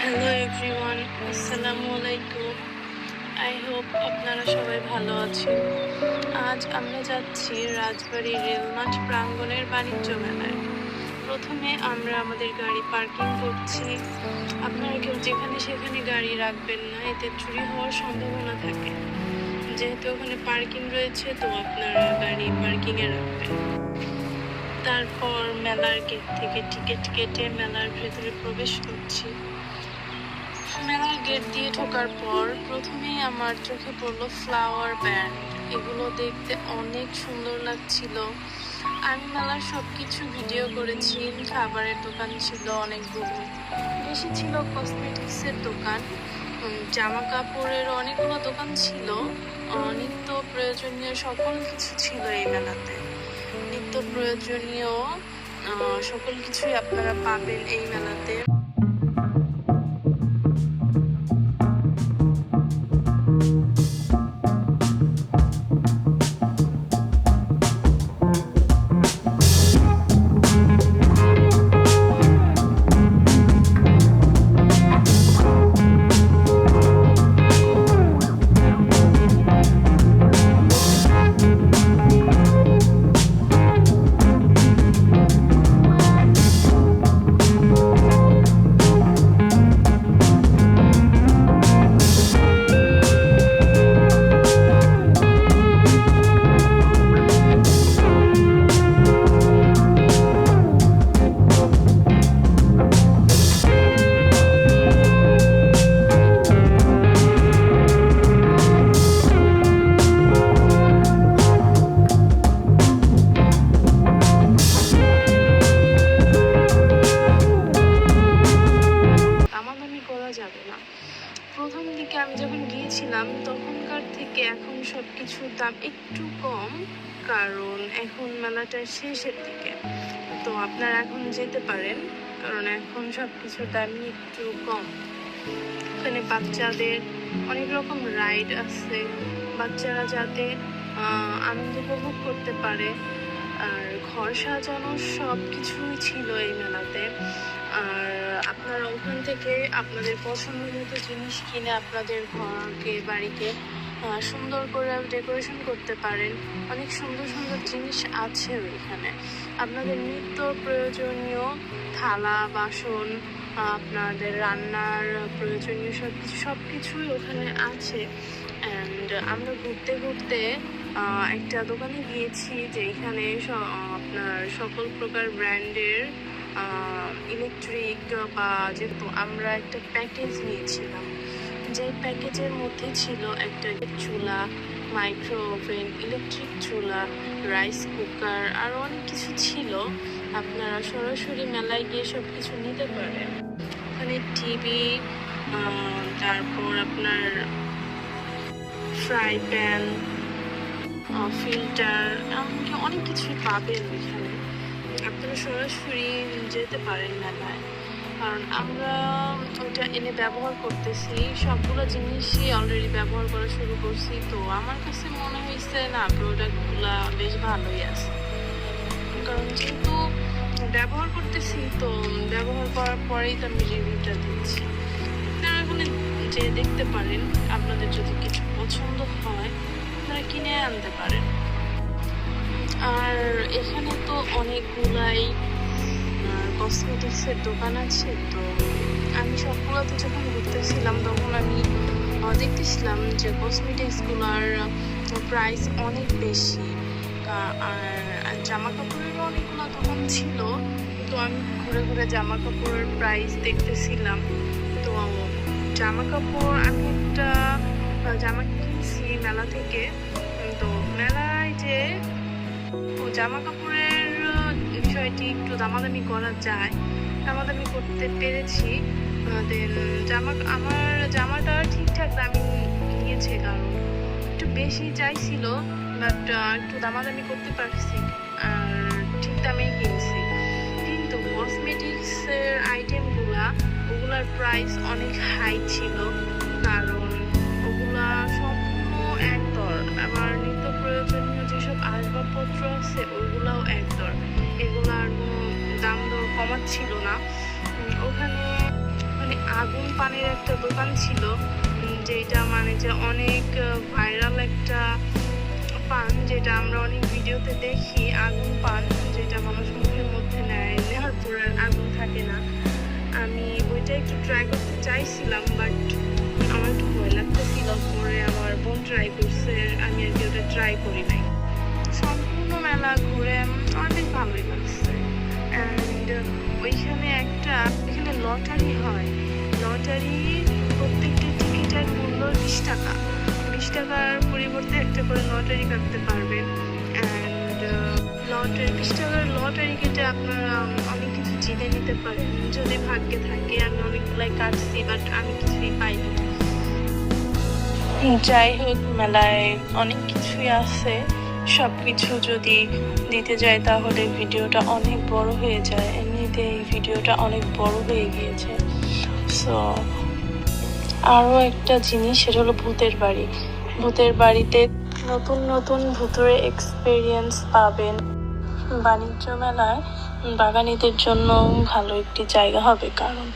Hello everyone, আসসালামু আলাইকুম। I hope আপনারা সবাই ভালো আছেন। আজ আমরা যাচ্ছি রাজবাড়ী রেলমাঠ প্রাঙ্গণের বাণিজ্য মেলায়। প্রথমে আমরা আমাদের গাড়ি পার্কিং করছি। আপনারা কেউ যেখানে সেখানে গাড়ি রাখবেন না, এতে চুরি হওয়ার সম্ভাবনা থাকে। যেহেতু ওখানে পার্কিং রয়েছে, তো আপনারা গাড়ি পার্কিংয়ে রাখবেন। তারপর মেলার গেট থেকে টিকিট কেটে মেলার ভেতরে প্রবেশ করছি। মেলার গেট দিয়ে ঢোকার পর প্রথমেই আমার চোখে পড়লো ফ্লাওয়ার ব্যান্ড। এগুলো দেখতে অনেক সুন্দর লাগছিল। আমি মেলার সবকিছু ভিডিও করেছি। খাবারের দোকান ছিল অনেকগুলো, বেশি ছিল কসমেটিক্সের দোকান, জামা কাপড়ের অনেকগুলো দোকান ছিল। নিত্য প্রয়োজনীয় সকল কিছু ছিল এই মেলাতে। নিত্য প্রয়োজনীয় সকল কিছুই আপনারা পাবেন এই মেলাতে। প্রথম দিকে আমি যখন গিয়েছিলাম তখনকার থেকে এখন সব কিছুর দাম একটু কম, কারণ এখন মেলাটার শেষের দিকে। তো আপনারা এখন যেতে পারেন, কারণ এখন সব কিছুর দামই একটু কম। এখানে বাচ্চাদের অনেক রকম রাইড আছে, বাচ্চারা যাতে আনন্দ উপভোগ করতে পারে। আর ঘর সাজানোর সব কিছুই ছিল এই মেলাতে। আর আপনারা ওখান থেকে আপনাদের পছন্দ মতো জিনিস কিনে আপনাদের ঘরকে বাড়িকে সুন্দর করে ডেকোরেশন করতে পারেন। অনেক সুন্দর সুন্দর জিনিস আছে ওইখানে। আপনাদের নিত্য প্রয়োজনীয় থালা বাসন, আপনাদের রান্নার প্রয়োজনীয় সব কিছুই ওখানে আছে। অ্যান্ড আমরা ঘুরতে ঘুরতে একটা দোকানে গিয়েছি, যে এখানে আপনার সকল প্রকার ব্র্যান্ডের ইলেকট্রিক বা যেহেতু আমরা একটা প্যাকেজ নিয়েছিলাম, যে প্যাকেজের মধ্যে ছিল একটা চুলা, মাইক্রো ওভেন, ইলেকট্রিক চুলা, রাইস কুকার, আর অনেক কিছু ছিল। আপনারা সরাসরি মেলায় গিয়ে সব কিছু নিতে পারেন। ওখানে টিভি, তারপর আপনার ফ্রাই প্যান, ফিল্টার, এমনকি অনেক কিছুই পাবেন এখানে। আপনারা সরাসরি যেতে পারেন মেলায়, কারণ আমরা ওটা এনে ব্যবহার করতেছি। সবগুলো জিনিসই অলরেডি ব্যবহার করা শুরু করছি। তো আমার কাছে মনে হয়েছে না, প্রোডাক্টগুলো বেশ ভালোই আছে, কারণ যেহেতু ব্যবহার করতেছি, তো ব্যবহার করার পরেই তো আমি রিভিউটা দিচ্ছি। আপনারা এখানে যে দেখতে পারেন, আপনাদের যদি কিছু পছন্দ হয় আপনারা কিনে আনতে পারেন। আর এখানে তো অনেকগুলাই কসমেটিক্সের দোকান আছে। তো আমি সবগুলোতে যখন ঘুরতেছিলাম তখন আমি দেখতেছিলাম যে কসমেটিক্সগুলোর প্রাইস অনেক বেশি। আর জামা কাপড়েরও অনেকগুলো দোকান ছিল। তো আমি ঘুরে ঘুরে জামা কাপড়ের প্রাইস দেখতেছিলাম। তো জামা কাপড়, আমি একটা জামা কিনছি মেলা থেকে। তো মেলায় যে জামা কাপড়ের বিষয়টি একটু দামাদামি করা যায়, দামাদামি করতে পেরেছি। দেন আমার জামাটা ঠিকঠাক দামি নিয়েছে, কারণ একটু বেশি চাইছিল, বাট একটু দামাদামি করতে পারছি আর ঠিক দামেই কিনছি। কিন্তু কসমেটিক্সের ওগুলার প্রাইস অনেক হাই ছিল, কারণ ওগুলা সম্পূর্ণ একদর। আবার নিত্য প্রয়োজনীয় যেসব আসবাবপত্র আছে ওইগুলাও একদর, এগুলার কোনো দাম দর কমাচ্ছিল না। ওখানে মানে আগুন পানের একটা দোকান ছিল, যেটা মানে যে অনেক ভাইরাল একটা পান, যেটা আমরা অনেক ভিডিওতে দেখি, আগুন পান, যেটা মানুষ মুখের মধ্যে নেওয়ার পর আর আগুন থাকে না। আমি ওইটা একটু ট্রাই করতে চাইছিলাম, বাট আমার একটু ভয় লাগতেছিল। পরে আমার বোন ট্রাই করছে, আমি আর কি ওটা ট্রাই করি নাই। সম্পূর্ণ মেলা ঘুরে অনেক ভালোই লাগছে। অ্যান্ড ওইখানে এখানে লটারি হয়। লটারি প্রত্যেকটা টিকিটের মূল্য 20 টাকা। 20 টাকার পরিবর্তে একটা করে লটারি কাটতে পারবেন। অ্যান্ড 20 টাকার লটারি কেটে আপনারা অনেক কিছু জিতে নিতে পারেন যদি ভাগ্যে থাকে। আমি অনেকগুলাই কাটছি, বাট আমি কিছুই পাইনি। যাই হোক, মেলায় অনেক কিছুই আছে। সবকিছু যদি দিতে যাই তাহলে ভিডিওটা অনেক বড় হয়ে যায়। এমনিতে এই ভিডিওটা অনেক বড় হয়ে গিয়েছে। সো আরও একটা জিনিস, সেটা হলো ভূতের বাড়ি। ভূতের বাড়িতে নতুন নতুন ভূতের এক্সপিরিয়েন্স পাবেন। বাণিজ্য মেলায় বাগানীদের জন্য ভালো একটি জায়গা হবে, কারণ